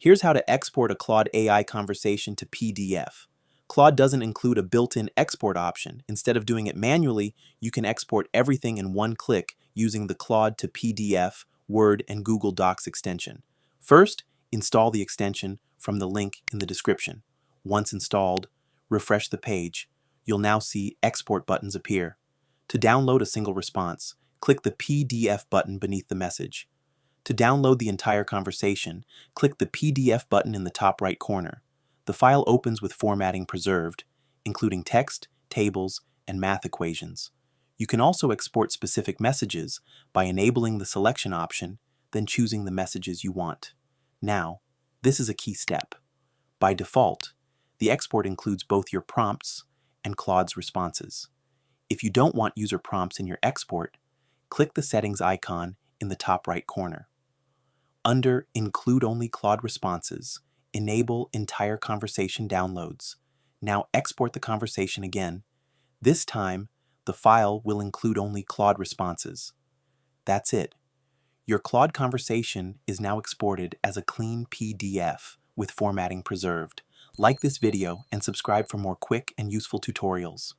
Here's how to export a Claude AI conversation to PDF. Claude doesn't include a built-in export option. Instead of doing it manually, you can export everything in one click using the Claude to PDF, Word, and Google Docs extension. First, install the extension from the link in the description. Once installed, refresh the page. You'll now see export buttons appear. To download a single response, click the PDF button beneath the message. To download the entire conversation, click the PDF button in the top right corner. The file opens with formatting preserved, including text, tables, and math equations. You can also export specific messages by enabling the selection option, then choosing the messages you want. Now, this is a key step. By default, the export includes both your prompts and Claude's responses. If you don't want user prompts in your export, click the settings icon in the top right corner. Under Include Only Claude Responses, enable Entire Conversation Downloads. Now export the conversation again. This time, the file will include only Claude responses. That's it. Your Claude conversation is now exported as a clean PDF with formatting preserved. Like this video and subscribe for more quick and useful tutorials.